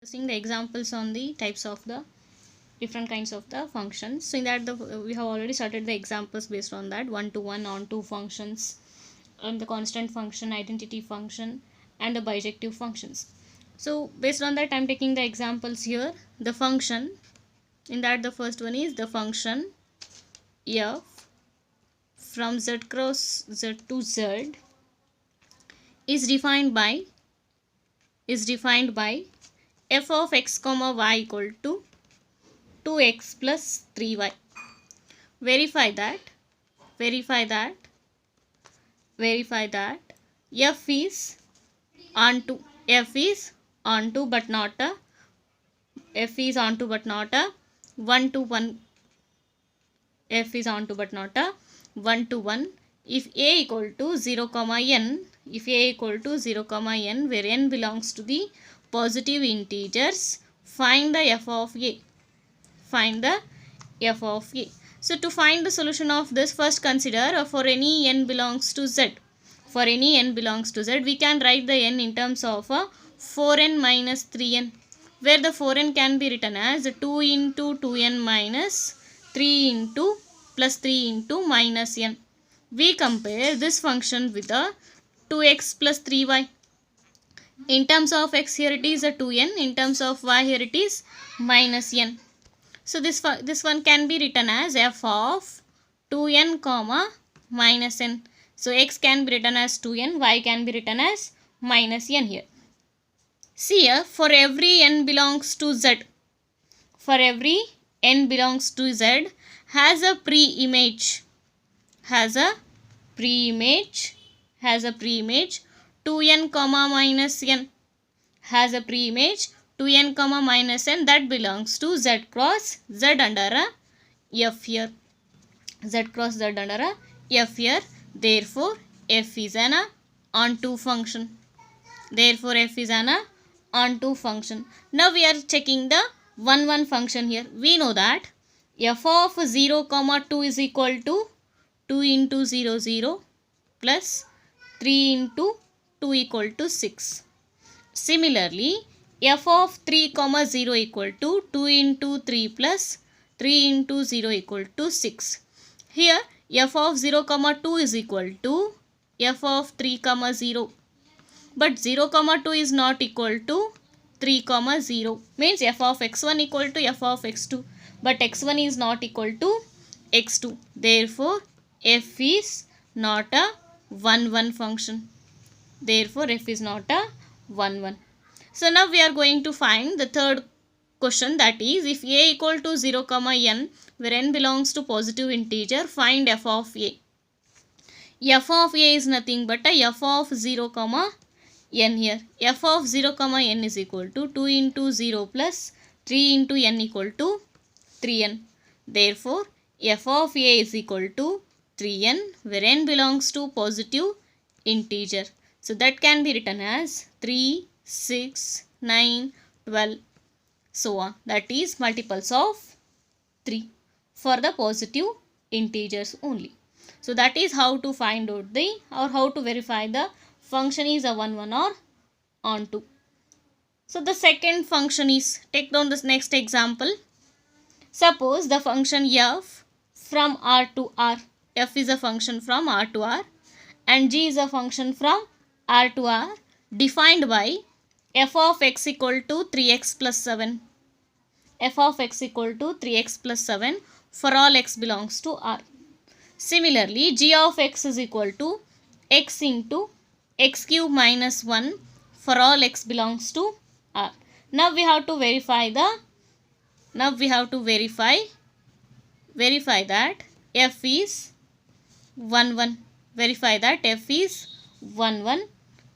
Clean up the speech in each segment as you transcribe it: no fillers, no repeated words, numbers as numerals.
discussing the examples on the types of the different kinds of the functions. So in that we have already started the examples based on that, one to one, on to functions, and the constant function, identity function, and the bijective functions. So based on that, I'm taking the examples here. The function, in that the first one is the function f from z cross z to z is defined by f of x comma y equal to 2x plus 3y. Verify that f is onto but not a 1 to 1. F is onto but not a 1 to 1 if a equal to 0 comma n, where n belongs to the positive integers. Find the f of a. So to find the solution of this, first consider for any n belongs to z. For any n belongs to z, we can write the n in terms of 4n minus 3n, where the 4n can be written as 2 into 2n minus 3 into plus 3 into minus n. We compare this function with the 2x plus 3y. In terms of x, here it is a 2n. In terms of y, here it is minus n. So this one can be written as f of 2n comma minus n. So x can be written as 2n, y can be written as minus n here. See here, for every n belongs to z, has a pre-image 2n comma minus n, that belongs to z cross z under a f here. Therefore f is an onto function. Now we are checking the 1 1 function here. We know that f of 0 comma 2 is equal to 2 into 0 0 plus 3 into 2 equal to 6. Similarly, f of 3 comma 0 equal to 2 into 3 plus 3 into 0 equal to 6. Here f of 0 comma 2 is equal to f of 3 comma 0. But 0 comma 2 is not equal to 3 comma 0. Means f of x1 equal to f of x2. But x1 is not equal to x2. Therefore, f is not a 1 1 function. So now we are going to find the third question, that is if a equal to 0 comma n, where n belongs to positive integer, find f of a. F of a is nothing but a f of 0 comma n here. F of 0 comma n is equal to 2 into 0 plus 3 into n equal to 3n. Therefore, f of a is equal to 3n, where n belongs to positive integer. So that can be written as 3, 6, 9, 12, so on. That is multiples of 3 for the positive integers only. So that is how to find out how to verify the function is a 1 1 or onto. So the second function is, take down this next example. Suppose the function f from R to R. F is a function from R to R and g is a function from R to R, defined by f of x equal to 3x plus 7. For all x belongs to R. Similarly, g of x is equal to x into x cube minus 1 for all x belongs to R. Now we have to verify that f is 1 1.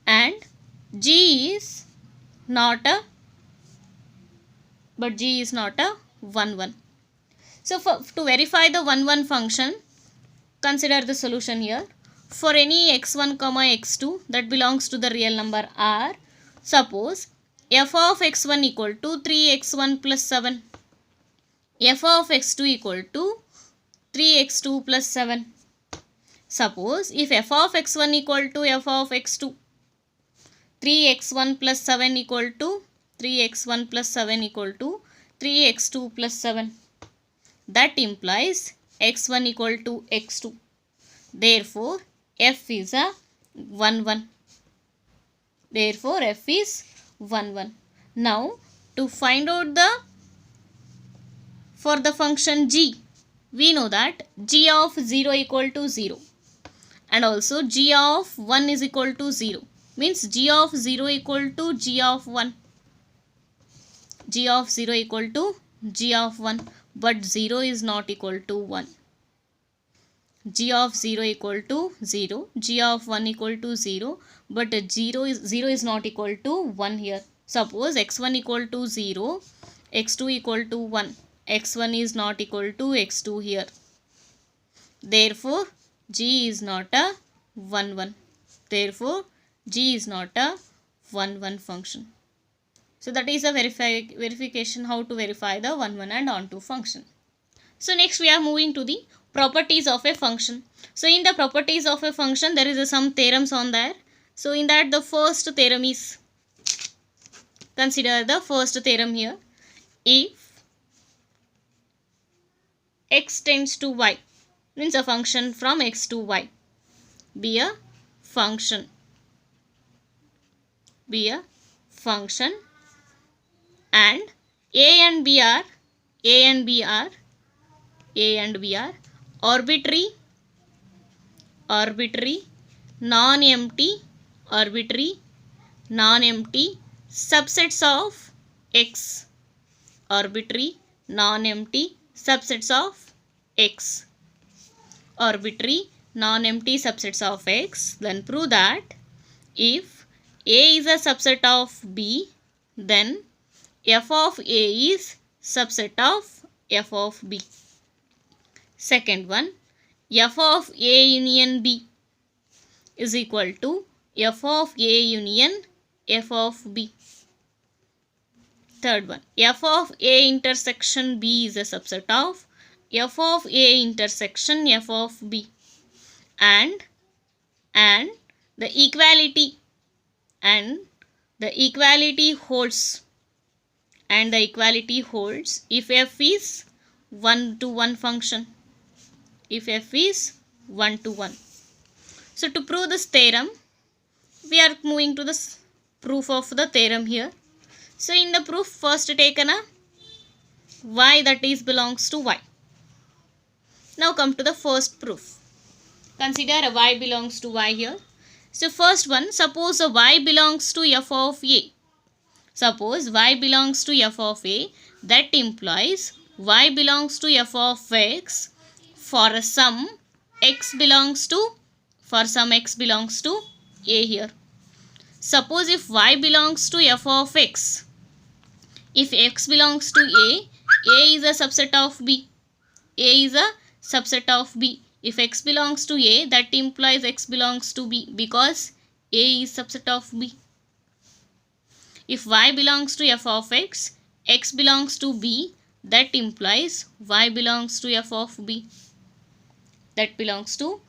And g is not a 1 1. So to verify the 1 1 function, consider the solution here. For any x1 comma x2 that belongs to the real number R, suppose f of x1 equal to 3x1 plus 7, f of x2 equal to 3x2 plus 7. Suppose if f of x1 equal to f of x2, 3x1 plus 7 equal to 3x1 plus 7 equal to 3x2 plus 7. That implies x1 equal to x2. Therefore, f is a 1, 1. Therefore, f is 1, 1. Now, to find out for the function g, we know that g of 0 equal to 0 and also g of 1 is equal to 0. Means g of 0 equal to g of 1. G of 0 equal to g of 1. But 0 is not equal to 1. G of 0 equal to 0. G of 1 equal to 0. But 0 is not equal to 1 here. Suppose x1 equal to 0. x2 equal to 1. x1 is not equal to x2 here. Therefore, g is not a 1, 1. Therefore, g is not a 1, 1 function. So that is a verification how to verify the 1, 1 and onto function. So next we are moving to the properties of a function. So in the properties of a function there is some theorems on there. So in that the first theorem is, consider the first theorem here. If x tends to y, means a function from x to y, be a function and a and b are arbitrary non-empty subsets of x. Arbitrary non-empty subsets of x. Arbitrary non-empty subsets of x. Then prove that if a is a subset of b, then f of a is subset of f of b. Second one, f of a union b is equal to f of a union f of b. Third one, f of a intersection b is a subset of f of a intersection f of b. And the equality holds. And the equality holds if f is 1 to 1 function. If f is 1 to 1. So to prove this theorem, we are moving to the proof of the theorem here. So in the proof, first taken a y that is belongs to y. Now come to the first proof. Consider a y belongs to y here. So first one, suppose a y belongs to f of a. Suppose y belongs to f of a, that implies y belongs to f of x for some x belongs to a here. Suppose if y belongs to f of x, if x belongs to a is a subset of b. A is a subset of b. If x belongs to a, that implies x belongs to b because a is subset of b. If y belongs to f of x belongs to b, that implies y belongs to f of b. That belongs to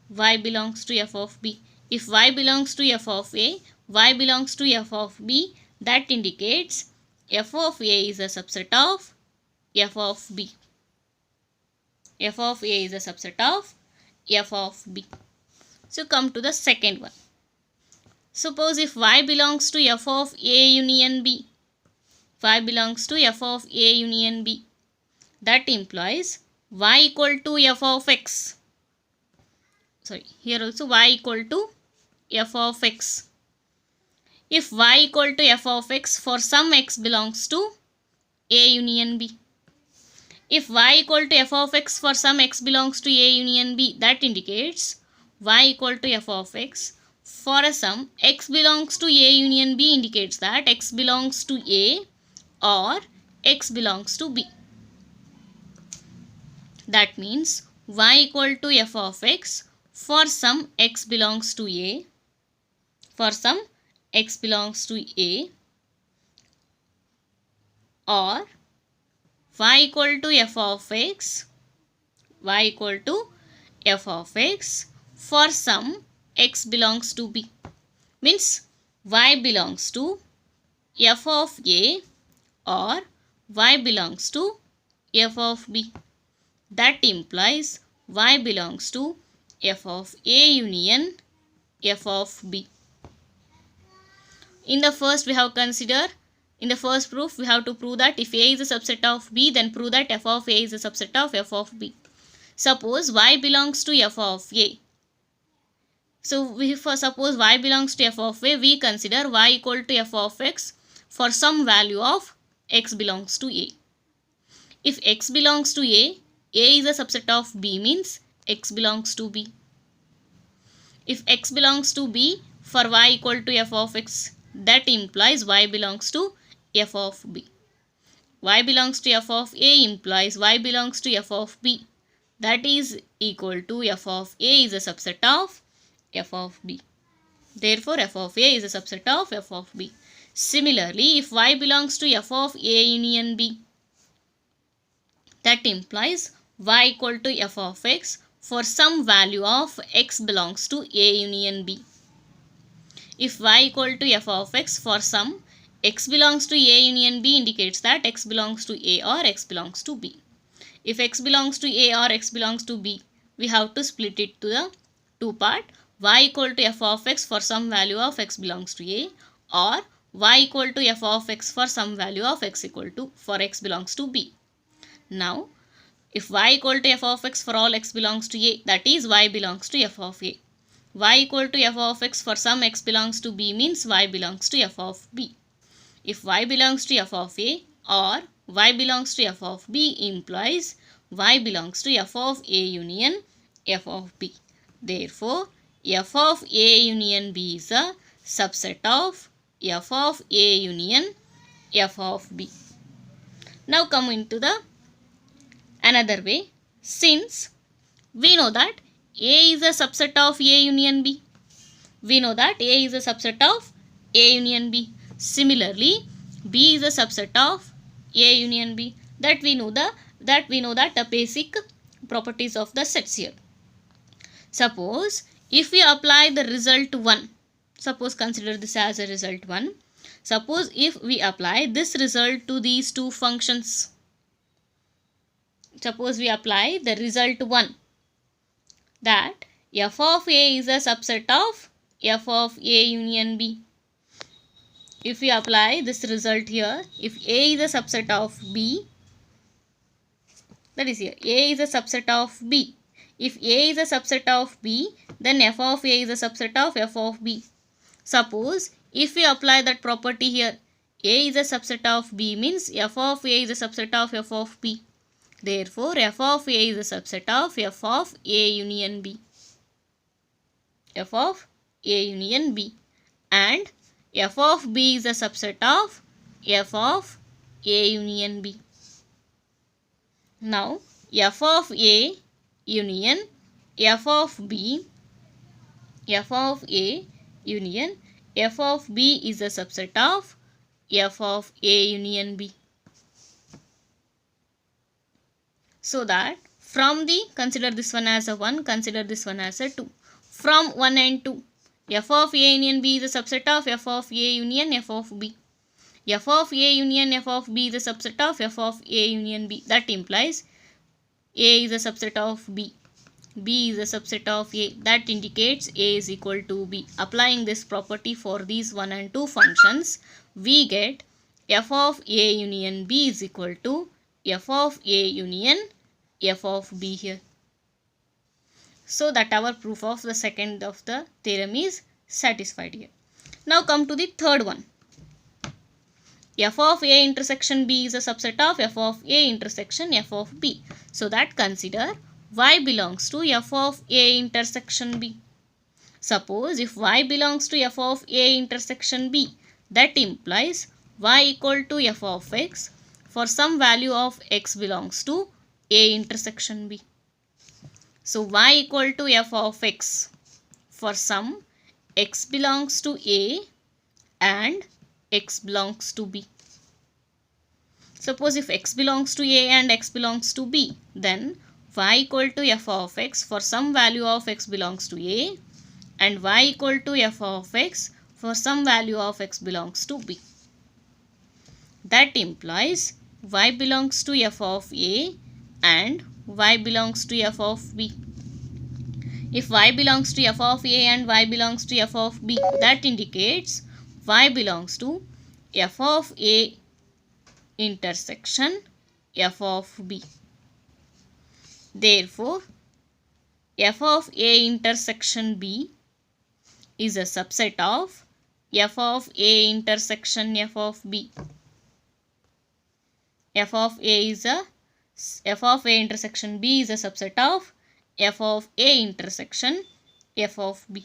y belongs to f of b. If y belongs to f of a, y belongs to f of b, that indicates f of a is a subset of f of b. F of a is a subset of f of b. So come to the second one. Suppose if y belongs to f of a union b, y belongs to f of a union b, that implies y equal to f of x. Sorry, here also y equal to f of x. If y equal to f of x for some x belongs to a union b. If y equal to f of x for some x belongs to a union b, that indicates y equal to f of x for a sum x belongs to a union b indicates that x belongs to a or x belongs to b. That means y equal to f of x for some x belongs to a, for some x belongs to a, or y equal to f of x, y equal to f of x for some x belongs to b. Means y belongs to f of A or y belongs to f of B. That implies y belongs to f of A union f of B. In the first proof we have to prove that if A is a subset of B, then prove that f of A is a subset of f of B. Suppose y belongs to f of A. So suppose y belongs to f of A, we consider y equal to f of x for some value of x belongs to A. If x belongs to A is a subset of B means x belongs to B. If x belongs to B for y equal to f of x, that implies y belongs to f of B. Y belongs to f of A implies y belongs to f of B. That is equal to f of A is a subset of f of B. Therefore, f of A is a subset of f of B. Similarly, if y belongs to f of A union B, that implies y equal to f of x for some value of x belongs to A union B. If y equal to f of x for some x belongs to A union B indicates that x belongs to A or x belongs to B. If x belongs to A or x belongs to B, we have to split it to the two part. Y equal to f of x for some value of x belongs to A, or y equal to f of x for some value of x equal to for x belongs to B. Now, if y equal to f of x for all x belongs to A, that is y belongs to f of A. Y equal to f of x for some x belongs to B means y belongs to f of B. If y belongs to f of A or y belongs to f of B implies y belongs to f of A union f of B. Therefore, f of A union B is a subset of f of A union f of B. Now come into the another way. Since we know that A is a subset of A union B, we know that A is a subset of A union B. Similarly, B is a subset of A union B. That we know the basic properties of the sets here. Suppose if we apply the result 1, suppose consider this as a result 1. Suppose if we apply this result to these two functions. Suppose we apply the result 1, that f of A is a subset of f of A union B. If we apply this result here, if A is a subset of B, that is here, A is a subset of B. If A is a subset of B, then f of A is a subset of f of B. Suppose if we apply that property here, A is a subset of B means f of A is a subset of f of B. Therefore, f of A is a subset of f of A union B. F of A union B. And f of B is a subset of f of A union B. Now, f of A union f of B, f of A union f of B is a subset of f of A union B. So that from the, consider this one as a 1, consider this one as a 2. From 1 and 2, f of A union B is a subset of f of A union f of B. F of A union f of B is a subset of f of A union B. That implies A is a subset of B. B is a subset of A. That indicates A is equal to B. Applying this property for these 1 and 2 functions, we get f of A union B is equal to f of A union f of B here. So that our proof of the second of the theorem is satisfied here. Now come to the third one. F of A intersection B is a subset of f of A intersection f of B. So that consider y belongs to f of A intersection B. Suppose if y belongs to f of A intersection B, that implies y equal to f of x for some value of x belongs to A intersection B. So y equal to f of x for some x belongs to A and x belongs to B. Suppose if x belongs to A and x belongs to B, then y equal to f of x for some value of x belongs to A and y equal to f of x for some value of x belongs to B. That implies y belongs to f of A and y belongs to f of B. If y belongs to f of A and y belongs to f of B, that indicates y belongs to f of A intersection f of B. Therefore, f of A intersection B is a subset of f of A intersection f of B. F of A intersection B is a subset of f of A intersection f of B.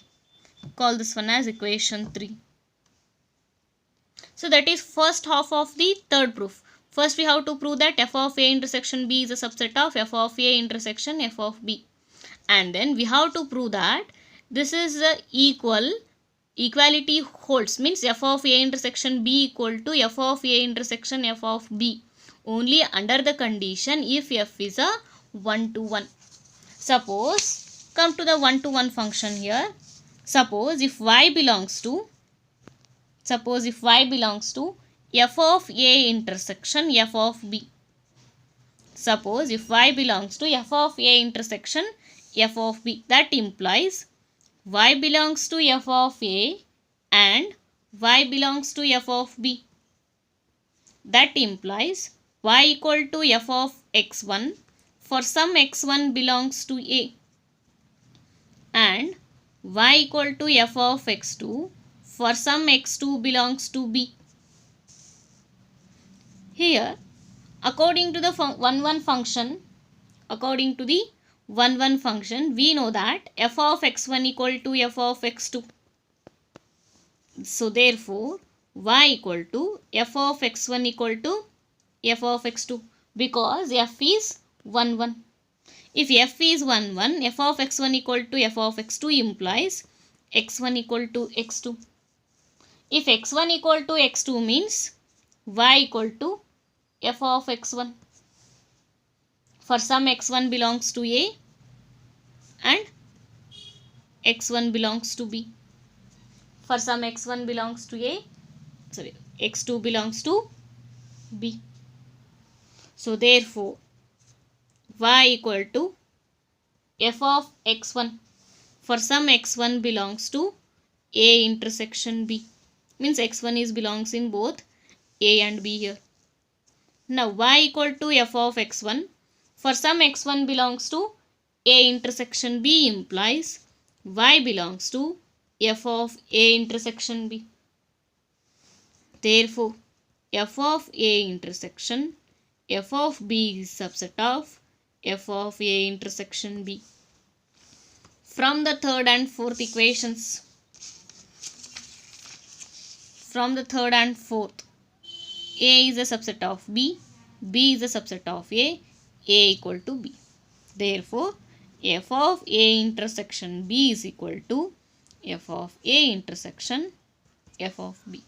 Call this one as equation 3. So that is first half of the third proof. First we have to prove that f of A intersection B is a subset of f of A intersection f of B. And then we have to prove that this is equality holds, means f of A intersection B equal to f of A intersection f of B only under the condition if f is a 1-to-1. Suppose, come to the 1-to-1 function here. Suppose if y belongs to f of A intersection f of B. Suppose if y belongs to f of A intersection f of B, that implies y belongs to f of A and y belongs to f of B. That implies y equal to f of x1 for some x1 belongs to A and y equal to f of x2 for some x2 belongs to B. Here, according to the 1-1 function, we know that f of x1 equal to f of x2. So therefore, y equal to f of x1 equal to f of x2 because f is 1-1. If f is 1-1, f of x1 equal to f of x2 implies x1 equal to x2. If x1 equal to x2 means y equal to f of x1 for some x1 belongs to A and x1 belongs to B. For some x1 belongs to A, x2 belongs to B. So therefore, y equal to f of x1 for some x1 belongs to A intersection B. Means x1 is belongs in both A and B here. Now y equal to f of x1 for some x1 belongs to A intersection B implies y belongs to f of A intersection B. Therefore, f of A intersection f of B is subset of f of A intersection B. From the third and fourth equations, A is a subset of B, B is a subset of A equal to B. Therefore, f of A intersection B is equal to f of A intersection f of B.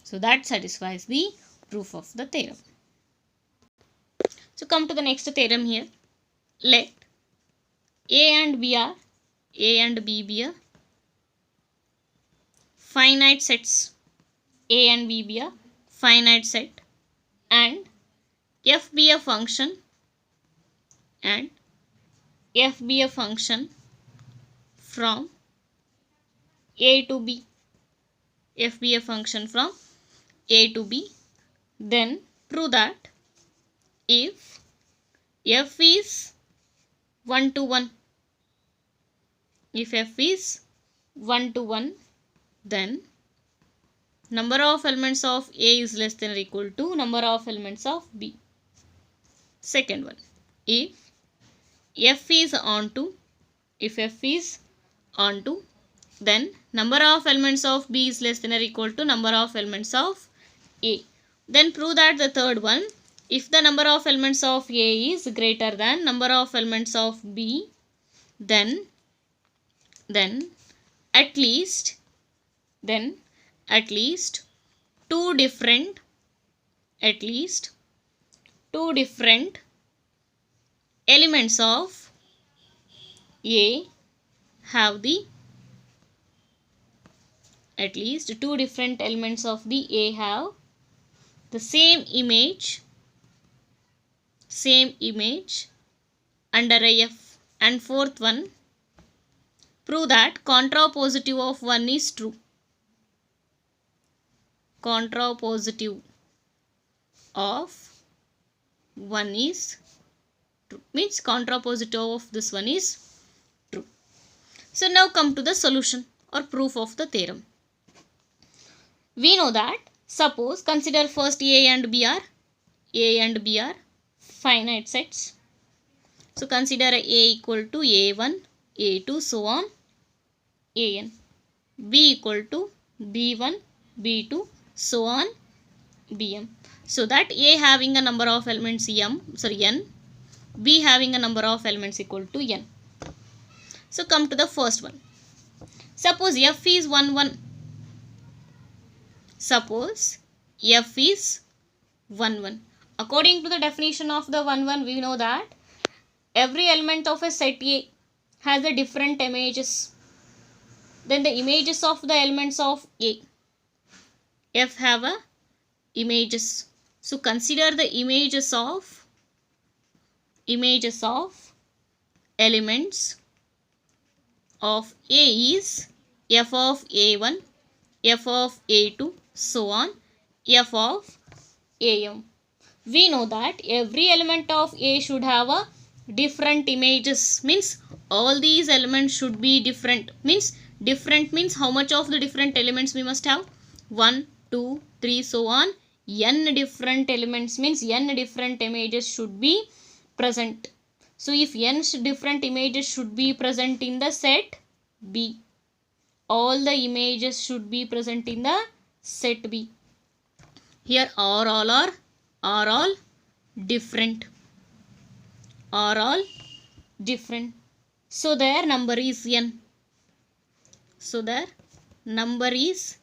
So that satisfies the proof of the theorem. So come to the next theorem here. Let A and B be a finite sets. A and B be a finite set and f be a function from A to B. F be a function from A to B. Then prove that if f is 1-to-1, then number of elements of A is less than or equal to number of elements of B. Second one, if f is onto, then number of elements of B is less than or equal to number of elements of A. Then prove that the third one, if the number of elements of A is greater than number of elements of B, then at least two different elements of A have the the same image under a F. And fourth one, prove that contrapositive of 1 is true. Contrapositive of 1 is true. Means contrapositive of this one is true. So now come to the solution or proof of the theorem. We know that, suppose, consider first A and B are finite sets. So consider A equal to A1, A2, so on, AN. B equal to B1, B2, so on, Bm. So that A having a number of elements n, B having a number of elements equal to n. So come to the first one. Suppose F is 1, 1. Suppose F is 1, 1. According to the definition of the 1, 1, we know that every element of a set A has a different images. Then the images of the elements of A, F have a images. So consider the images of elements of A is F of A1, F of A2, so on, F of AM. We know that every element of A should have a different images. Means all these elements should be different. Means different means how much of the different elements we must have? 1, 2, 3, so on. N different elements means n different images should be present. So if n different images should be present in the set B, all the images should be present in the set B. Here are all different. Are all different. So their number is n. So their number is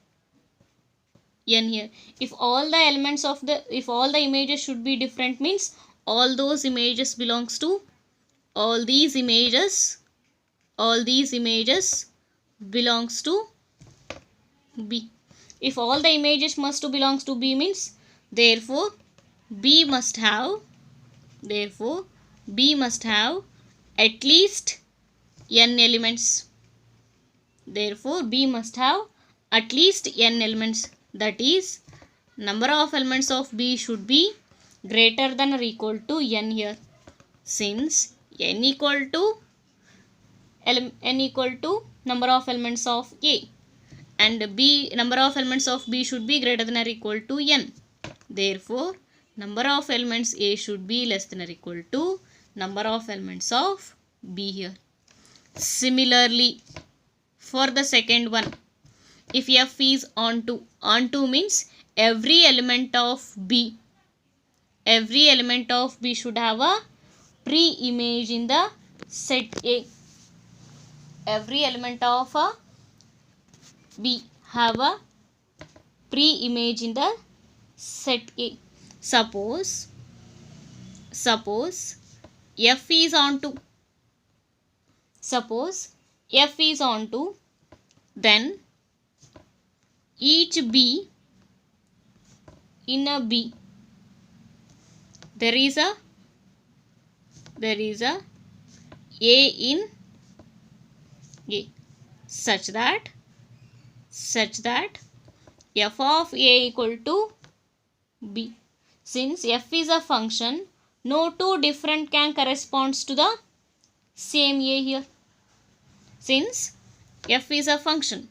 n here. If all the images should be different means all those images belongs to all these images belongs to B. If all the images must belongs to B means therefore B must have at least n elements. Therefore B must have at least n elements. That is, number of elements of B should be greater than or equal to n here. Since n equal to number of elements of A and B, number of elements of B should be greater than or equal to n. Therefore, number of elements A should be less than or equal to number of elements of B here. Similarly, for the second one, if F is onto means every element of B should have a pre-image in the set A. Every element of B have a pre-image in the set A. Suppose F is onto, then each B in a B there is a A in A such that F of A equal to B. Since F is a function, no two different can corresponds to the same A here. Since F is a function.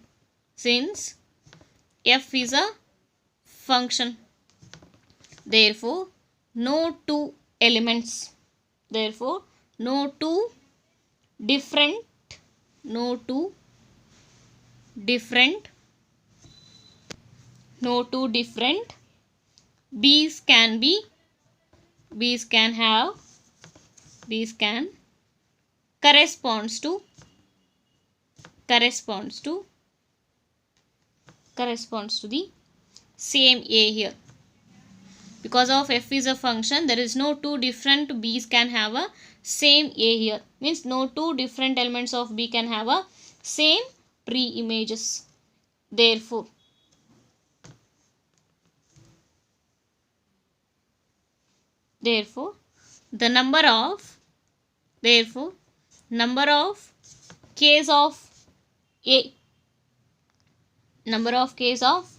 Therefore, no two elements. Therefore, no two different B's can corresponds to the same A here. Because of F is a function, there is no two different B's can have a same A here. Means no two different elements of B can have a same pre-images. Therefore, Therefore, the number of k's of A, number of k's of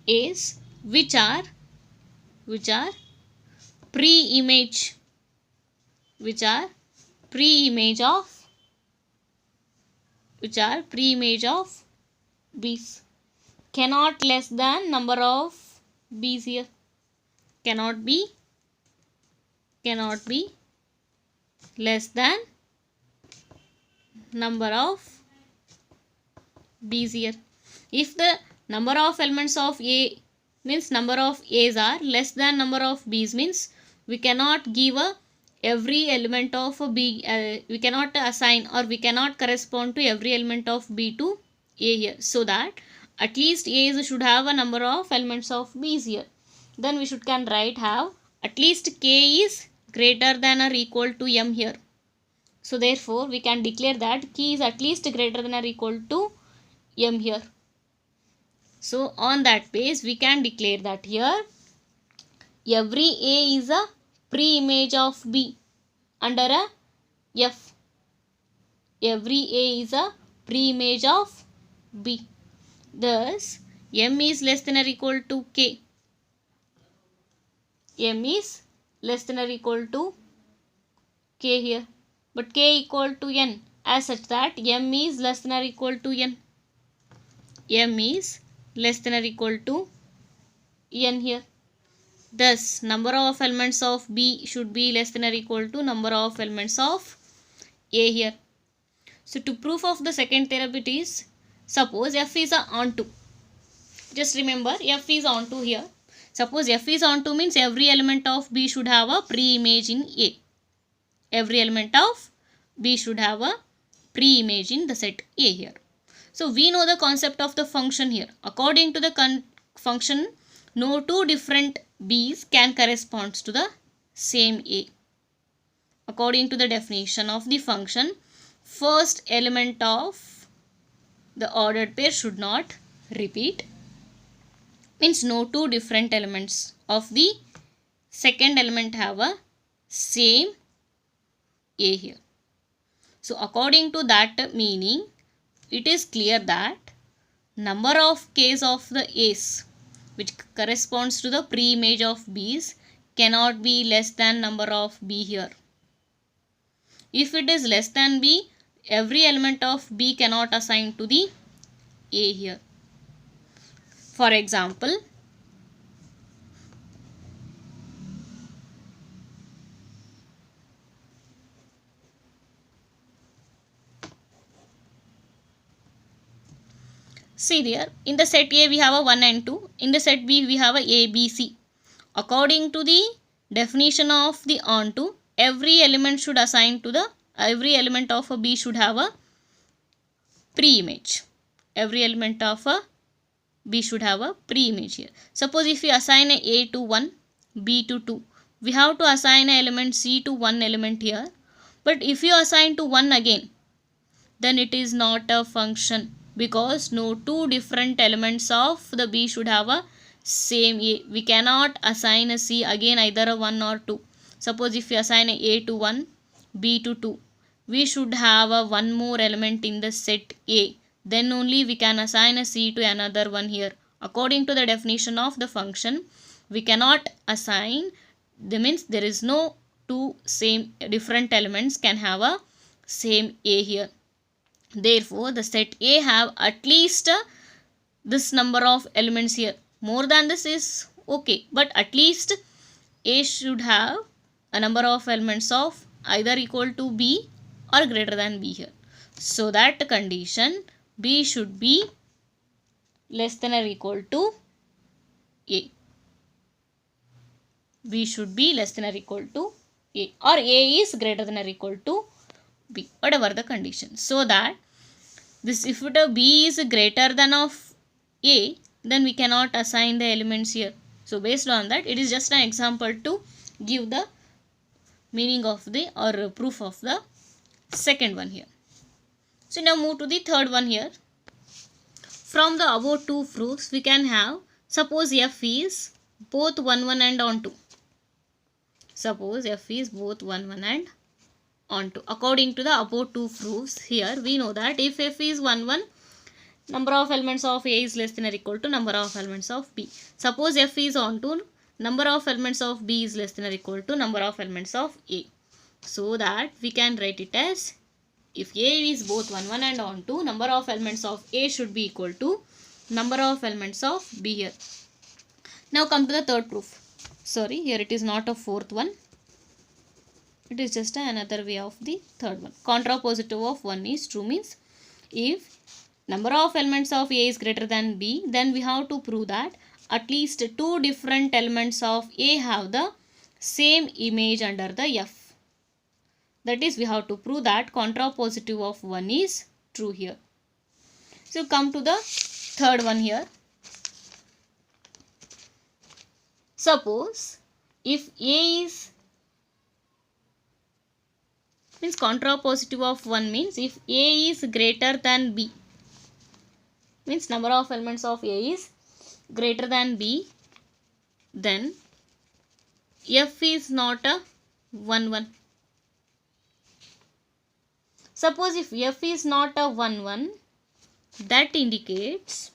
A's which are pre-image of B's cannot less than number of B's here, cannot be less than number of B's here. If the number of elements of A means number of A's are less than number of B's, means we cannot give every element of a B, we cannot assign or we cannot correspond to every element of B to A here. So that at least A's should have a number of elements of B's here. Then we can write have at least K is greater than or equal to M here. So therefore we can declare that K is at least greater than or equal to M here. So on that base we can declare that here every A is a pre-image of B under a F. Every A is a pre-image of B. Thus M is less than or equal to K. M is less than or equal to K here. But K equal to N as such that M is less than or equal to N. M is less than or equal to N here. Thus, number of elements of B should be less than or equal to number of elements of A here. So, to proof of the second theorem it is, suppose F is a onto. Just remember F is onto here. Suppose F is onto means every element of B should have a pre-image in A. Every element of B should have a pre-image in the set A here. So, we know the concept of the function here. According to the function, no two different B's can correspond to the same A. According to the definition of the function, first element of the ordered pair should not repeat. Means no two different elements of the second element have a same A here. So, according to that meaning, it is clear that number of k's of the A's which corresponds to the pre-image of B's cannot be less than number of B here. If it is less than B, every element of B cannot assign to the A here. For example, see there, in the set A we have a 1 and 2. In the set B we have a B, C. According to the definition of the onto, every element should assign to the, every element of a B should have a pre-image. Every element of a B should have a pre-image here. Suppose if we assign A to 1, B to 2, we have to assign an element C to one element here. But if you assign to 1 again, then it is not a function, because no two different elements of the B should have a same A. We cannot assign a C again either a 1 or 2. Suppose if we assign A to 1, B to 2, we should have a one more element in the set A. Then only we can assign a C to another one here. According to the definition of the function, we cannot assign, that means there is no two same different elements can have a same A here. Therefore, the set A have at least this number of elements here. More than this is okay, but at least A should have a number of elements of either equal to B or greater than B here. So that condition, B should be less than or equal to A. B should be less than or equal to A, or A is greater than or equal to B, whatever the condition. So that this, if it B is greater than of A, then we cannot assign the elements here. So based on that, it is just an example to give the meaning of the or proof of the second one here. So now move to the third one here. From the above two proofs, we can have, suppose F is both 1, 1 and onto. Suppose f is both 1 1 and onto. According to the above two proofs, here we know that if f is 1 1, number of elements of A is less than or equal to number of elements of B. Suppose f is onto, number of elements of B is less than or equal to number of elements of A. So that we can write it as, if A is both 1 1 and onto, number of elements of A should be equal to number of elements of B here. Now come to the third proof. Sorry, here it is not a fourth one. It is just another way of the third one. Contrapositive of 1 is true, means if number of elements of A is greater than B, then we have to prove that at least two different elements of A have the same image under the F. That is, we have to prove that contrapositive of 1 is true here. So come to the third one here. Suppose if A is, means contrapositive of 1 means if A is greater than B, means number of elements of A is greater than B, then F is not a 1 1. Suppose if F is not a 1 1, that indicates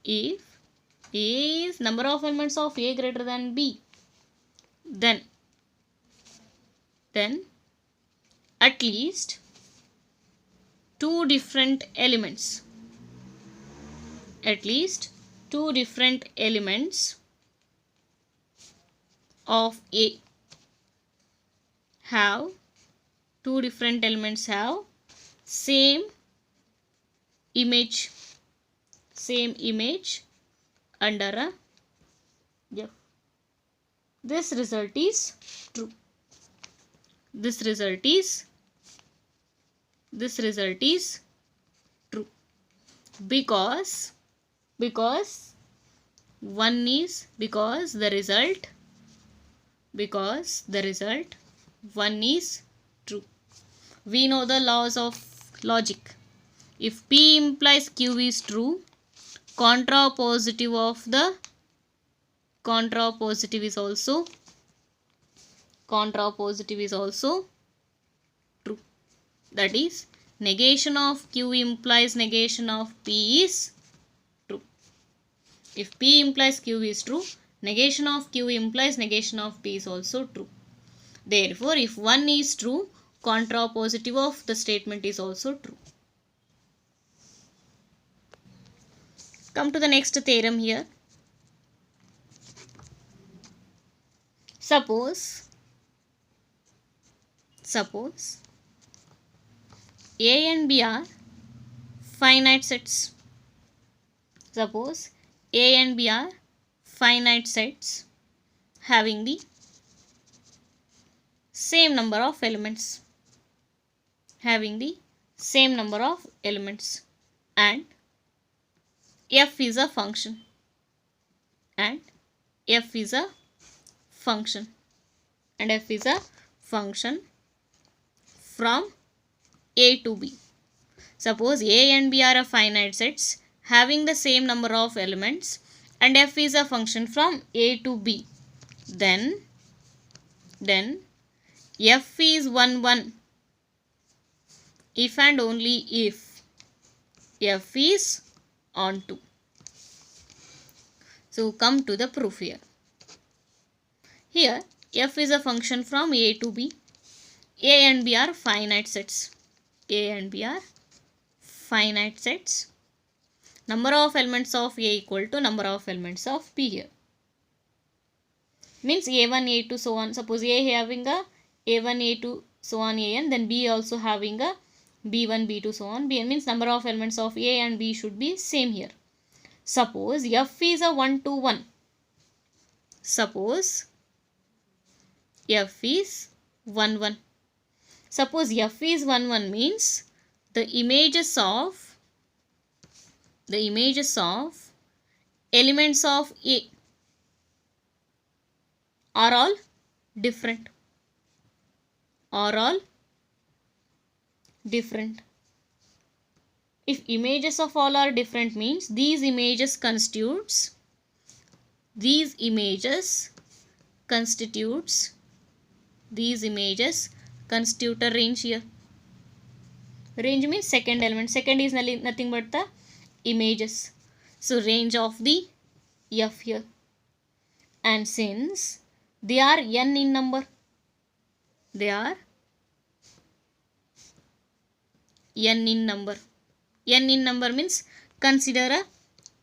if A is number of elements of A greater than B, then at least two different elements of A have same image under a F. This result is true. This result is true because the result 1 is true. We know the laws of logic. If P implies Q is true, contrapositive is also true. That is, negation of Q implies negation of P is true. If P implies Q is true, negation of Q implies negation of P is also true. Therefore, if 1 is true, contrapositive of the statement is also true. Come to the next theorem here. Suppose A and B are finite sets. Suppose A and B are finite sets having the same number of elements. And F is a function. And F is a function from A to B. Suppose A and B are a finite sets having the same number of elements and F is a function from A to B. Then F is 1 1 if and only if F is onto. So come to the proof here. Here F is a function from A to B. A and B are finite sets. Number of elements of A equal to number of elements of B here. Means A1, A2, so on. Suppose A having a A1, A2, so on AN, then B also having a B1, B2, so on. B means number of elements of A and B should be same here. Suppose F is a 1 to 1. Suppose F is 1 1. Suppose F is 1 1 means the images of elements of A are all different. If images of all are different means these images constitutes, these images constitute a range here. Range means second element. Second is nothing but the images. So range of the F here. And since they are n in number, they are n in number. N in number means consider a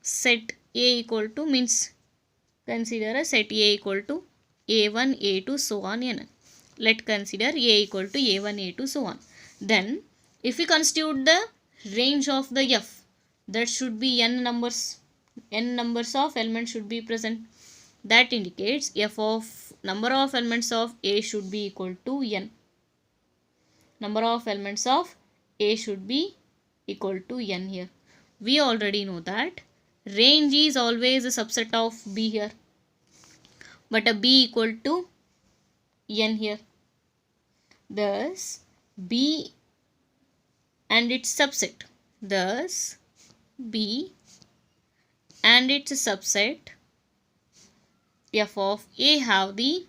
set A equal to, means consider a set A equal to A1, A2, so on n. Let consider A equal to A1, A2, so on. Then if we constitute the range of the F, that should be n numbers. N numbers of elements should be present. That indicates F of number of elements of A should be equal to n. Number of elements of A should be equal to n here. We already know that range is always a subset of B here, but a B equal to n here. Thus B and its subset. Thus B and its subset F of A have the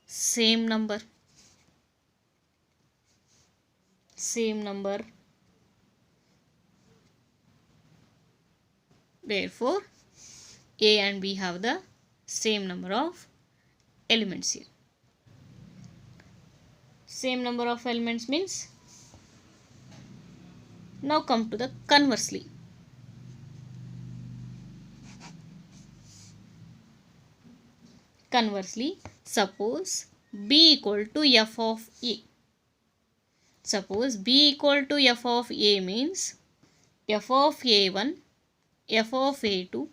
same number. Same number. Therefore, A and B have the same number of elements here. Same number of elements means, now come to the conversely. Conversely, suppose B equal to F of A. Suppose B equal to F of A means F of A1, F of A2,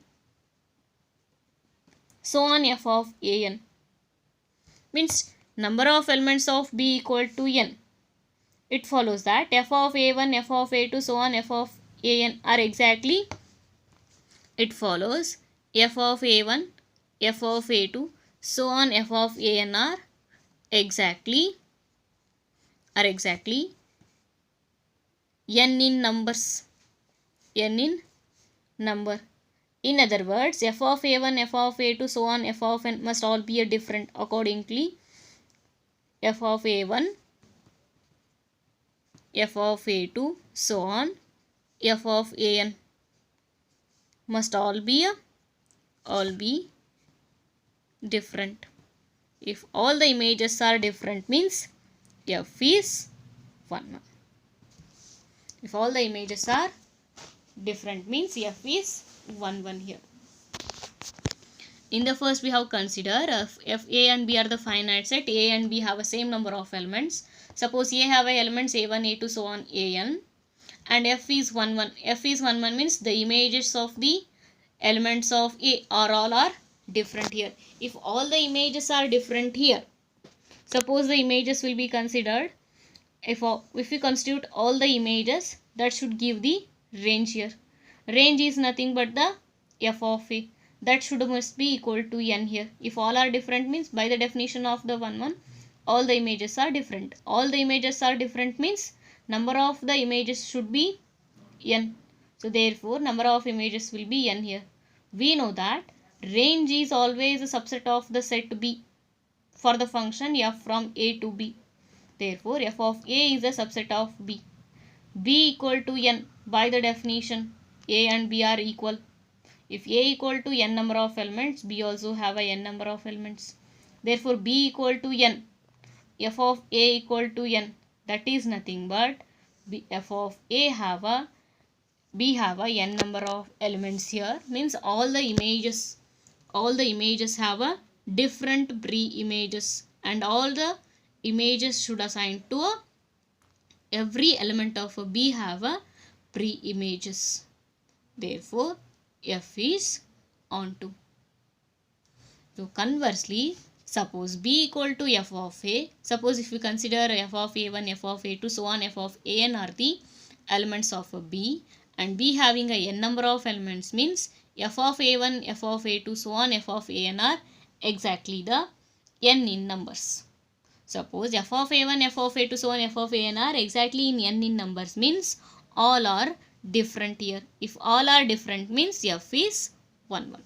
so on F of An. Means number of elements of B equal to n. It follows that F of A1, F of A2, so on F of An are exactly, it follows F of A1, F of A2, so on F of An are exactly n in numbers. N in number. In other words, F of A1, F of A2, so on F of n must all be a different. Accordingly, F of A1, F of A2, so on F of An must all be different. If all the images are different means F is 1. If all the images are different means F is 1 here. In the first we have considered if A and B are the finite set, A and B have the same number of elements. Suppose A have elements A1, A2, so on An, and F is 1, 1. F is 1, 1 means the images of the elements of A are different here. If all the images are different here, suppose the images will be considered, if we constitute all the images, that should give the range here. Range is nothing but the F of A. That must be equal to n here. If all are different means, by the definition of the 1, 1, all the images are different. All the images are different means number of the images should be n. So therefore number of images will be n here. We know that range is always a subset of the set B for the function f from A to B. Therefore f of A is a subset of B. B equal to n, by the definition A and B are equal. If A equal to n number of elements, B also have a n number of elements. Therefore B equal to n, f of A equal to n, that is nothing but f of A have a, B have a n number of elements here. Means all the images have a different pre-images, and all the images should assign to a, every element of a B have a pre-images. Therefore F is onto. So conversely, suppose B equal to F of A. Suppose if we consider F of A1, F of A2, so on F of An are the elements of a B, and B having a n number of elements means F of A1, F of A2, so on F of An are exactly the n in numbers. Suppose F of A1, F of A2, so on F of An are exactly in n in numbers means all are different here. If all are different means F is 1, 1.